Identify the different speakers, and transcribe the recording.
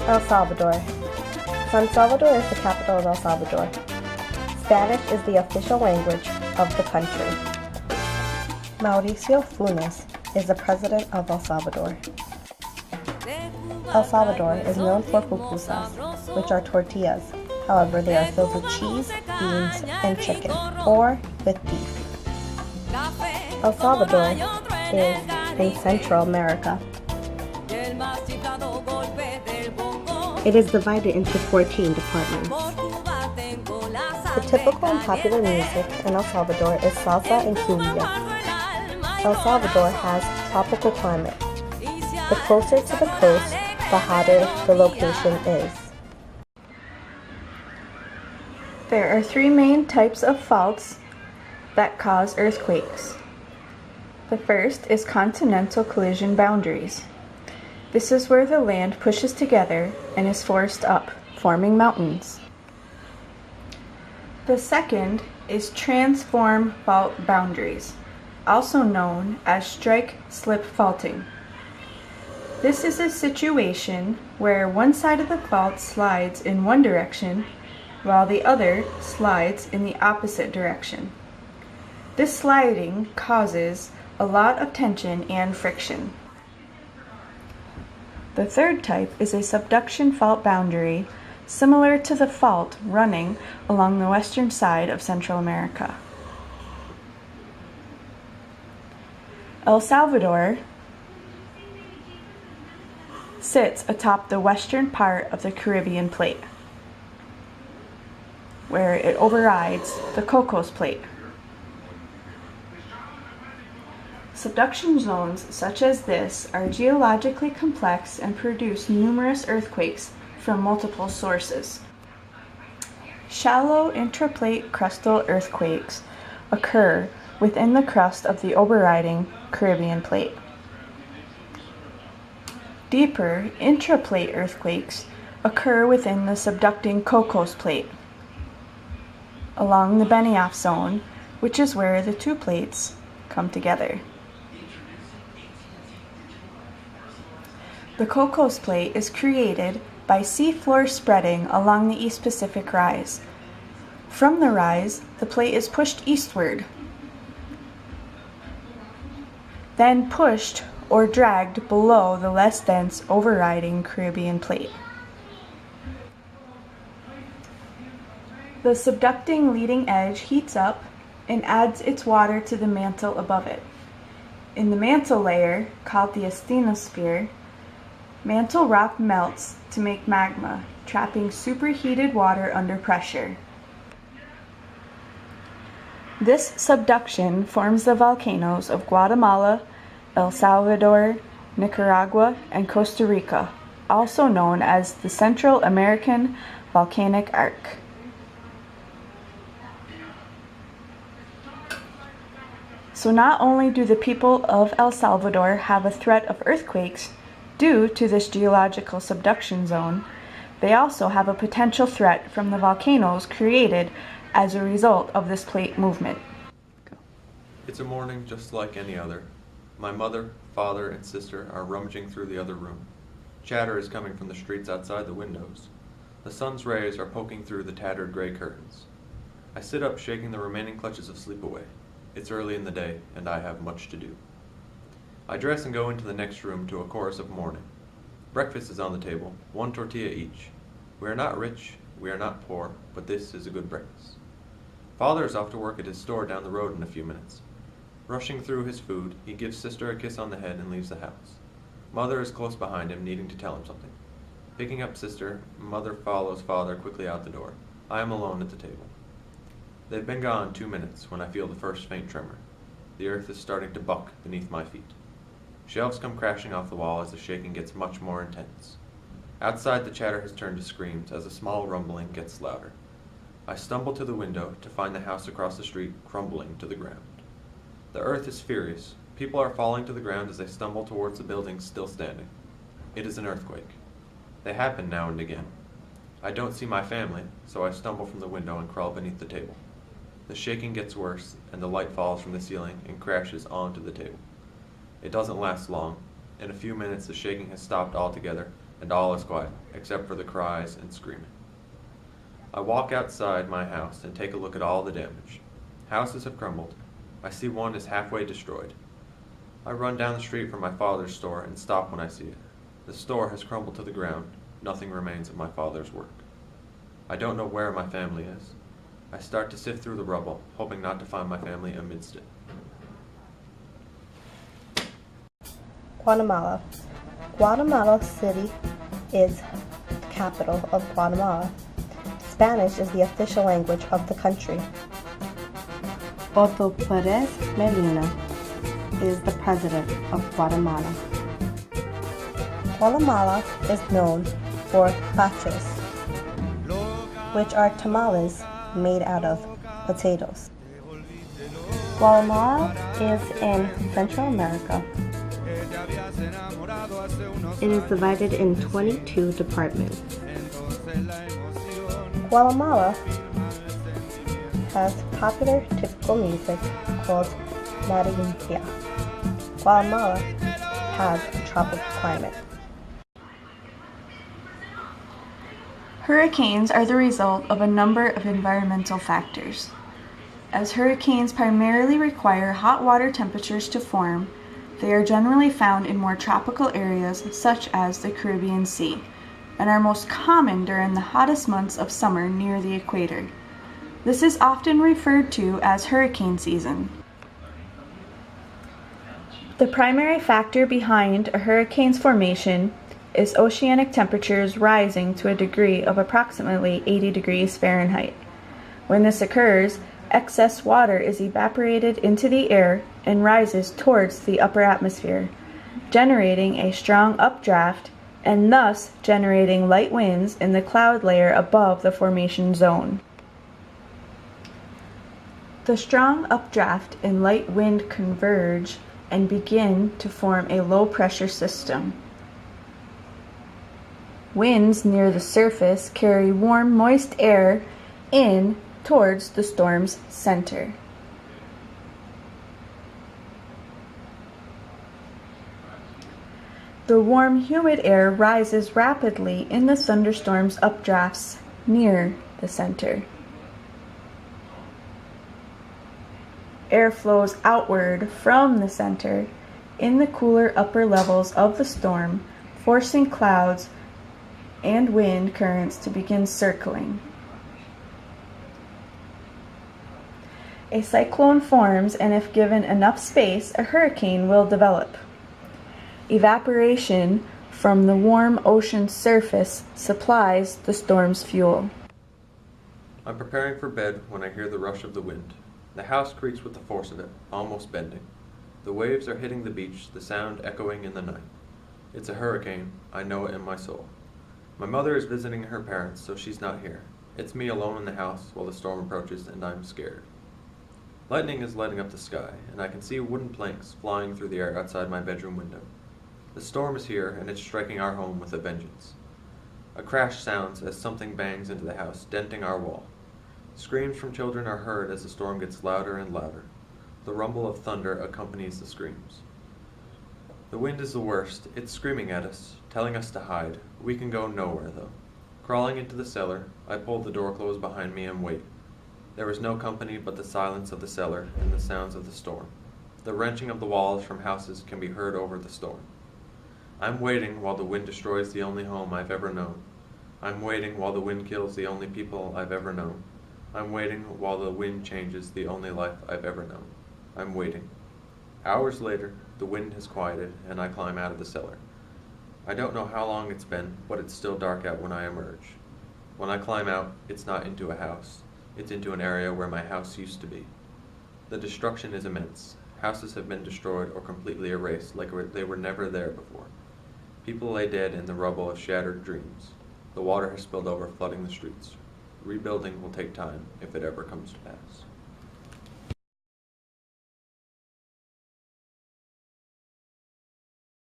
Speaker 1: El Salvador. San Salvador is the capital of El Salvador. Spanish is the official language of the country. Mauricio Funes is the president of El Salvador. El Salvador is known for pupusas, which are tortillas. However, they are filled with cheese, beans, and chicken, or with beef. El Salvador is in Central America. It is divided into 14 departments. The typical and popular music in El Salvador is salsa and cumbia. El Salvador has a tropical climate. The closer to the coast, the hotter the location is. There are 3 main types of faults that cause earthquakes. The first is continental collision boundaries. This is where the land pushes together and is forced up, forming mountains. The second is transform fault boundaries, also known as strike-slip faulting. This is a situation where one side of the fault slides in one direction while the other slides in the opposite direction. This sliding causes a lot of tension and friction. The third type is a subduction fault boundary, similar to the fault running along the western side of Central America. El Salvador sits atop the western part of the Caribbean plate, where it overrides the Cocos plate. Subduction zones such as this are geologically complex and produce numerous earthquakes from multiple sources. Shallow intraplate crustal earthquakes occur within the crust of the overriding Caribbean plate. Deeper intraplate earthquakes occur within the subducting Cocos plate, along the Benioff zone, which is where the 2 plates come together. The Cocos plate is created by seafloor spreading along the East Pacific Rise. From the rise, the plate is pushed eastward, then pushed or dragged below the less dense overriding Caribbean plate. The subducting leading edge heats up and adds its water to the mantle above it. In the mantle layer, called the asthenosphere, mantle rock melts to make magma, trapping superheated water under pressure. This subduction forms the volcanoes of Guatemala, El Salvador, Nicaragua, and Costa Rica, also known as the Central American Volcanic Arc. So not only do the people of El Salvador have a threat of earthquakes due to this geological subduction zone, they also have a potential threat from the volcanoes created as a result of this plate movement.
Speaker 2: It's a morning just like any other. My mother, father, and sister are rummaging through the other room. Chatter is coming from the streets outside the windows. The sun's rays are poking through the tattered gray curtains. I sit up, shaking the remaining clutches of sleep away. It's early in the day, and I have much to do. I dress and go into the next room to a chorus of mourning. Breakfast is on the table, 1 tortilla each. We are not rich, we are not poor, but this is a good breakfast. Father is off to work at his store down the road in a few minutes. Rushing through his food, he gives sister a kiss on the head and leaves the house. Mother is close behind him, needing to tell him something. Picking up sister, mother follows father quickly out the door. I am alone at the table. They've been gone 2 minutes when I feel the first faint tremor. The earth is starting to buck beneath my feet. Shelves come crashing off the wall as the shaking gets much more intense. Outside, the chatter has turned to screams as a small rumbling gets louder. I stumble to the window to find the house across the street crumbling to the ground. The earth is furious. People are falling to the ground as they stumble towards the buildings still standing. It is an earthquake. They happen now and again. I don't see my family, so I stumble from the window and crawl beneath the table. The shaking gets worse, and the light falls from the ceiling and crashes onto the table. It doesn't last long. In a few minutes, the shaking has stopped altogether, and all is quiet, except for the cries and screaming. I walk outside my house and take a look at all the damage. Houses have crumbled. I see one is halfway destroyed. I run down the street from my father's store and stop when I see it. The store has crumbled to the ground. Nothing remains of my father's work. I don't know where my family is. I start to sift through the rubble, hoping not to find my family amidst it.
Speaker 3: Guatemala. Guatemala City is the capital of Guatemala. Spanish is the official language of the country. Otto Perez Medina is the president of Guatemala. Guatemala is known for paches, which are tamales made out of potatoes. Guatemala is in Central America. It is divided in 22 departments. Guatemala has popular typical music called marimba. Guatemala has a tropical climate.
Speaker 1: Hurricanes are the result of a number of environmental factors. As hurricanes primarily require hot water temperatures to form, they are generally found in more tropical areas such as the Caribbean Sea, and are most common during the hottest months of summer near the equator. This is often referred to as hurricane season. The primary factor behind a hurricane's formation is oceanic temperatures rising to a degree of approximately 80 degrees Fahrenheit. When this occurs, excess water is evaporated into the air and rises towards the upper atmosphere, generating a strong updraft and thus generating light winds in the cloud layer above the formation zone. The strong updraft and light wind converge and begin to form a low pressure system. Winds near the surface carry warm, moist air in towards the storm's center. The warm, humid air rises rapidly in the thunderstorm's updrafts near the center. Air flows outward from the center in the cooler upper levels of the storm, forcing clouds and wind currents to begin circling. A cyclone forms, and if given enough space, a hurricane will develop. Evaporation from the warm ocean surface supplies the storm's fuel.
Speaker 2: I'm preparing for bed when I hear the rush of the wind. The house creaks with the force of it, almost bending. The waves are hitting the beach, the sound echoing in the night. It's a hurricane, I know it in my soul. My mother is visiting her parents, so she's not here. It's me alone in the house while the storm approaches, and I'm scared. Lightning is lighting up the sky, and I can see wooden planks flying through the air outside my bedroom window. The storm is here, and it's striking our home with a vengeance. A crash sounds as something bangs into the house, denting our wall. Screams from children are heard as the storm gets louder and louder. The rumble of thunder accompanies the screams. The wind is the worst. It's screaming at us, telling us to hide. We can go nowhere, though. Crawling into the cellar, I pull the door closed behind me and wait. There is no company but the silence of the cellar and the sounds of the storm. The wrenching of the walls from houses can be heard over the storm. I'm waiting while the wind destroys the only home I've ever known. I'm waiting while the wind kills the only people I've ever known. I'm waiting while the wind changes the only life I've ever known. I'm waiting. Hours later, the wind has quieted, and I climb out of the cellar. I don't know how long it's been, but it's still dark out when I emerge. When I climb out, it's not into a house. It's into an area where my house used to be. The destruction is immense. Houses have been destroyed or completely erased like they were never there before. People lay dead in the rubble of shattered dreams. The water has spilled over, flooding the streets. Rebuilding will take time, if it ever comes to pass.